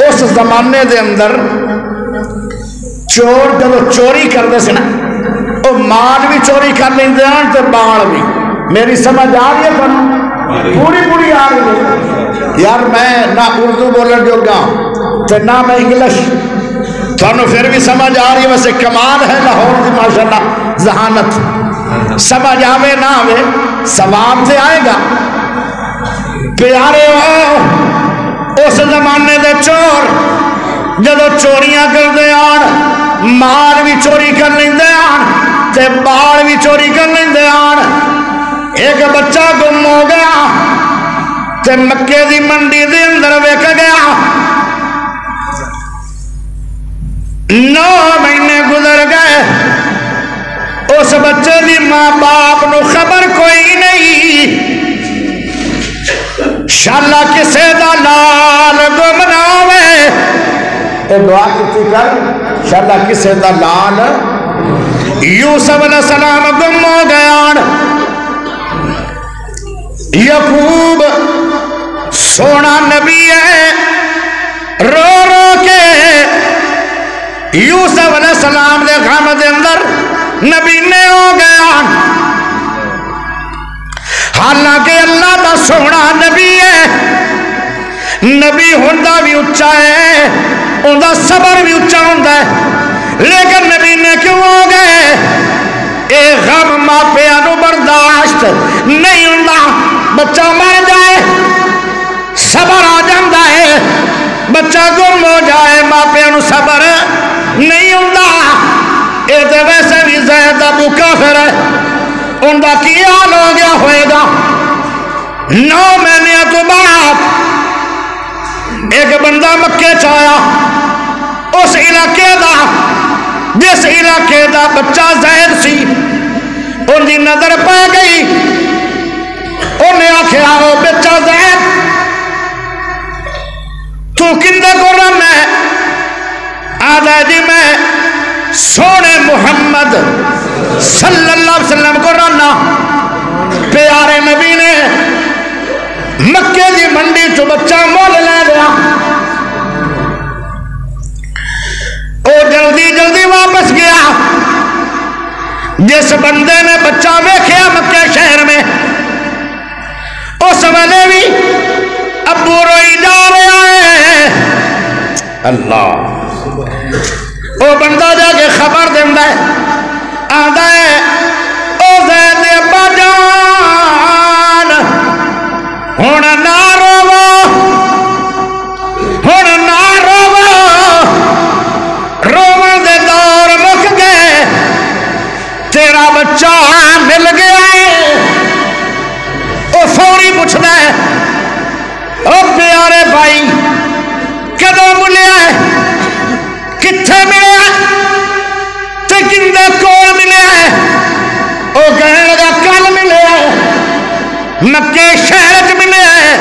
اس زمانے دے اندر چور جب چوری کرتے سے نا وہ مال بھی چوری کر لیندے ہیں تو بال بھی. میری سمجھ آ رہی ہے پر پوری آ رہی ہے یار. میں نہ اردو بولن جو گا تو نہ میں انگلش تھانوں پھر بھی سمجھ آ رہی ہے. ویسے کمال ہے لاہور کی ماشاءاللہ ذہانت. سمجھ آوے نہ آوے ثواب سے آئے گا. پیارے ہو اس زمانے دے چور جدو چوریاں کرتے آن مال بھی چوری کر لیندے آن تے بال بھی چوری کر لیندے آن. ایک بچہ گم ہو گیا تے مکے دی منڈی دے اندر ویک گیا. 9 مہینے گزر گئے اس بچے دی ماں باپ نو خبر کوئی نہیں. شالا کسے دا لال گم نہ ہوئے. اے دعا کتی کر شالا کسے دا لال. یوسف علیہ السلام گم ہو گیا. یعقوب سونا نبی ہے رو رو کے یوسف علیہ السلام دے غم دے اندر نبی نے ہو گیا. حالانکہ اللہ دا سونا نبی ہے. نبی ہوندہ بھی اچھا ہے ہوندہ صبر بھی اچھا ہوندہ ہے لیکن نبی نے کیوں ہو گئے. اے غم ماپیاں نو برداشت نہیں ہوندہ. بچہ مر جائے صبر آ جاندہ ہے. بچہ گم ہو جائے ماپیاں نو صبر نہیں ہوندہ. اے تے ویسے بھی زید ابو کافر ہے ان کا کی حال ہو گیا ہوئے گا. 9 مہینے تو بعد ایک بندہ مکے چایا اس علاقے دا جس علاقے دا بچہ زید سی ان کی نظر پہ گئی. انہیں آخیا وہ بچہ زید تو کندے کو رم ہے. آدھا جی میں سونے محمد صلی اللہ علیہ وسلم کو رہنا. پیارے نبی نے مکے دی منڈی تو بچہ مول لے لیا. وہ جلدی واپس گیا. جس بندے نے بچہ ویکھیا مکے شہر میں اس ویلے بھی ابو روئی جا رہا ہے. اللہ وہ بندہ جا کے خبر دیندہ ہے آدھا ہے او زید ابا جان ہون نہ روو روون دے دور مک گئے. تیرا بچہ مل گیا ہے. او فوری پوچھتا ہے او پیارے بھائی کدوں ملیا ہے کتھے ملیا تے کندے کول ملیا ہے. او کہنے لگا کل ملیا ہے مکے شہر چ ملیا ہے.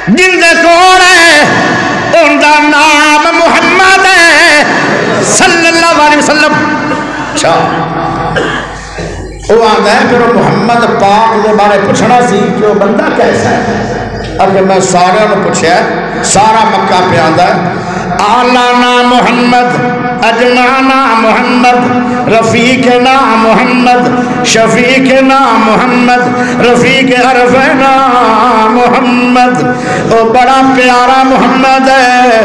جندے کول ہے ان دا نام محمد ہے صلی اللہ علیہ وسلم. اچھا وہ آتا ہے پھر محمد پاک دے بارے پوچھنا سی کہ وہ بندہ کیسا ہے. اگر میں سارے نے پوچھا سارا مکہ پہ آتا ہے آلانا محمد اجمعنا محمد رفیقنا محمد شفیقنا محمد رفیق عرفنا محمد. وہ بڑا پیارا محمد ہے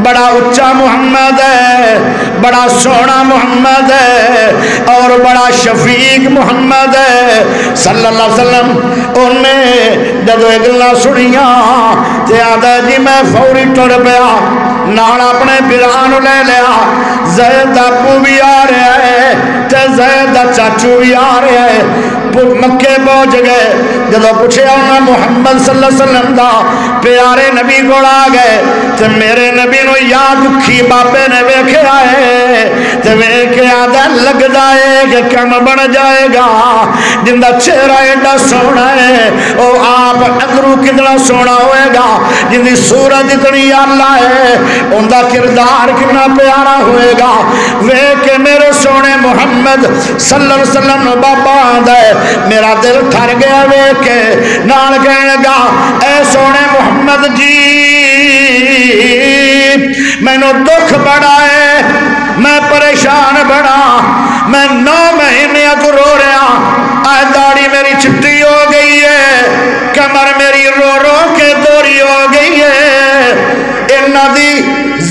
بڑا اچھا محمد ہے بڑا سونا محمد ہے اور بڑا شفیق محمد ہے صلی اللہ علیہ وسلم. انہیں جب اگلا سنیاں تے آدھا جی میں فوری ٹر پیا نال اپنے بران لے لیا. زید ابو بھی آ رہا ہے تے زید چاچو بھی آ رہا ہے. مکے پہنچ گئے. جب پوچھے انہاں محمد صلی اللہ علیہ وسلم دا پیارے نبی کو آ گئے تے میرے نبی نو یا دکھی بابے نے ویکھیا ہے تے ویکھیا تے لگدا ہے کہ کم بن جائے گا. جن دا چہرہ ایڈا سونا ہے او آپ اندروں کتنا سونا ہوئے گا. جن دی صورت اتنی اللہ ہے ان دا کردار کتنا پیارا ہوئے گا. ویکھ کے میرے سونے محمد صلی اللہ علیہ وسلم بابا آندا ہے میرا دل ٹھر گیا ویکھ کے نال کہن لگا اے سونے محمد جی مینوں دکھ بڑا ہے میں پریشان بڑا میں 9 مہینے کو رو رہا اے داڑھی میری چٹی ہو گئی ہے کمر میری رو رو کے دوری ہو گئی ہے انہاں دی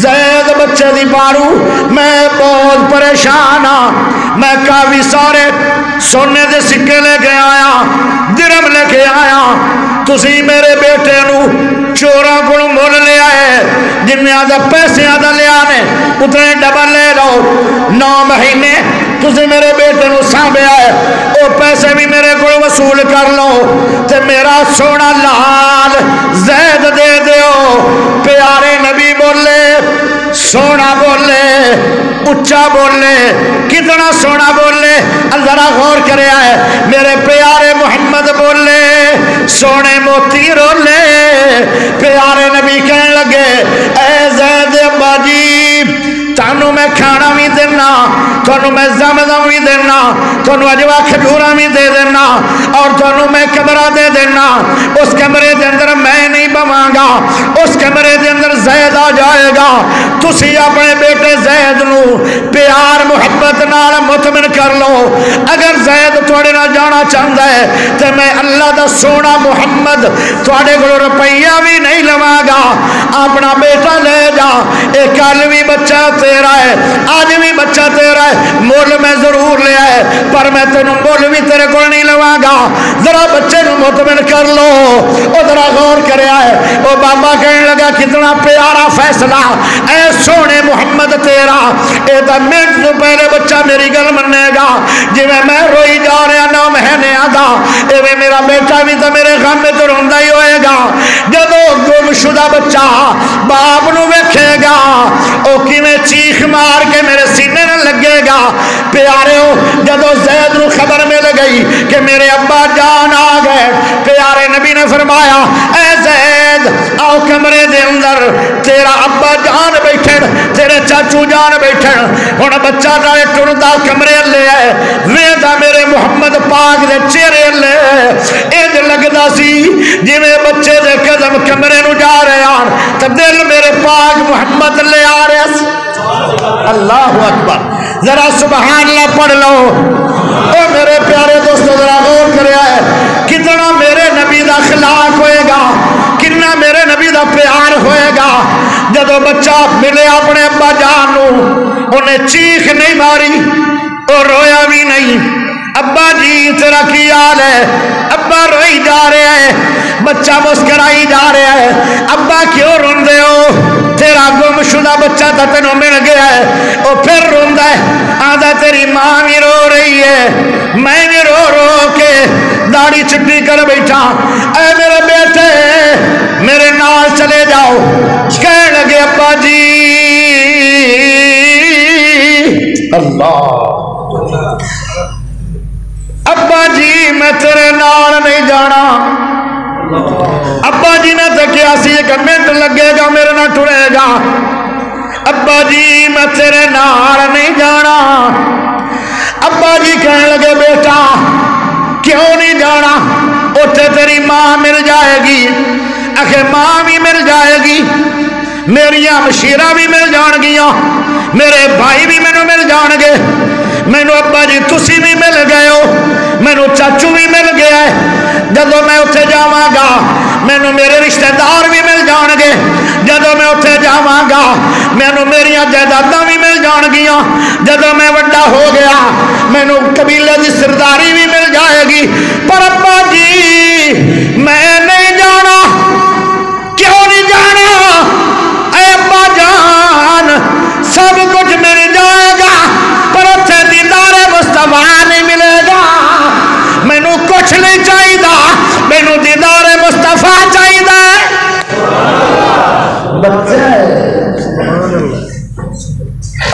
زید بچے دی پارو میں بہت پریشان ہاں میں کافی سارے سونے دے سکے لے کے آیا درم لے کے آیا تسی میرے بیٹے نو چوراں کو مول لے آئے جن آدھا پیسے آدھا لے آنے اتنے ڈبل لے لو 9 مہینے تسی میرے بیٹے نو سانبے آئے او پیسے بھی میرے کو وصول کر لو تے میرا سونا لال زید دے دیو پیارے نبی بولے سونا بولے اچھا بولے کتنا سونا بولے ذرا غور کرے آئے میرے پیارے محمد بولے سونے موتی رولے پیارے نبی کہنے لگے اے زید ابا جی تانوں میں کھانا بھی دینا تانوں میں زمزم بھی دینا تانوں اجوا کھجورا بھی دے دینا اور تانوں میں کمرہ دے دینا اس کمرے دے اندر میں نہیں بواں گا اس کمرے دے اندر زید آ جائے گا تسی اپنے بیٹے زید نو پیار محبت نال مطمئن کر لو اگر زید تھوڑے نہ جانا چاہتا ہے تو میں اللہ دا سونا محمد تھوڑے کو روپیہ بھی نہیں لواں گا اپنا بیٹا لے جا ایک کل بھی بچہ تیرا ہے آج بھی بچہ تیرا ہے مول میں ضرور لے آئے پر میں تینوں مول بھی تیرے کو نہیں لواں گا ذرا بچے نو مطمئن کر لو او ذرا غور کرے آئے او بابا کہنے لگا کتنا پیارا فیصلہ اے سونے محمد تیرا اے دا منٹ تو پہلے بچہ میری گل منے گا جی میں روئی جا رہا 9 مہینے آدھا اے میرا بیٹا بھی تو میرے غم میں تو روندہ ہی ہوئے گا جدو گم شدہ بچہ باپ نو ویکھے گا او کی میں چیخ مار کے میرے سینے نہ لگے گا پیارے ہو جدو زید نو خبر مل گئی کہ میرے ابا جان آ گئے پیارے نبی نے فرمایا اے زید آؤ کمرے دے اندر تیرا ابا جان بیٹھن تیرے چاچو جان بیٹھن ہن بچہ دے ٹردا کمرے لے آئے ویندا میرے محمد پاک دے چہرے لے انج لگدا سی جویں بچے دے قدم کمرے نو جا رہے ہیں تے دل میرے پاک محمد لے آ رہا سی اللہ اکبر ذرا سبحان اللہ پڑھ لو او میرے پیارے دوستو ذرا غور کریا ہے کتنا میرے نبی دا اخلاق ہوئے گا کتنا میرے نبی دا پیار ہوئے گا جدو بچہ ملے اپنے ابا جان نو انہیں چیخ نہیں ماری اور رویا بھی نہیں ابا جی تیرا کی حال ہے ابا روئی جا رہے ہیں بچہ مسکرائی جا رہا ہے ابا کیوں روندے ہو تیرا گم شدہ بچہ تا تینوں مل گیا ہے وہ پھر روندا ہے آدھا تیری ماں بھی رو رہی ہے میں بھی رو رو کے داڑھی چٹی کر بیٹھا اے میرے بیٹے میرے نال چلے جاؤ کہنے لگے ابا جی اللہ ابا جی میں تیرے نال نہیں جانا ابا جی نے تو کیا سی ایک منٹ لگے گا میرے نہ ٹرے گا ابا جی میں تیرے نال نہیں جانا ابا جی کہنے لگے بیٹا کیوں نہیں جانا اتنے تیری ماں مل جائے گی آخر ماں بھی مل جائے گی میری مشیرہ بھی مل جان گیا میرے بھائی بھی مینوں مل جان گے مینوں ابا جی تسی بھی مل گئے ہو مینوں چاچو بھی مل گیا ہے جدو میں اتنے جاواں گا مینوں میرے رشتہ دار بھی مل جان گے جدو میں اتنے جاواں گا مینوں میری جائیداداں بھی مل جان گیا جدو میں وڈا ہو گیا مینوں قبیلے کی سرداری بھی مل جائے گی پر ابا جی میں نہیں جانا کیوں نہیں جانا اے ابا جان سب کچھ مل جائے گا پر اتنے دیدار مصطفیٰ نہیں ملے گا مینوں کچھ نہیں چاہیے مینوں دیدار مصطفیٰ چاہیے بچے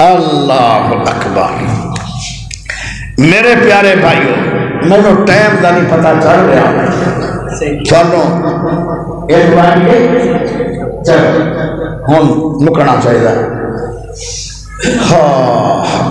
اللہ اکبر میرے پیارے بھائیوں مینوں ٹائم کا نہیں پتا چل رہا چلو ایک بار چل ہوں مکنا چاہیے ہاں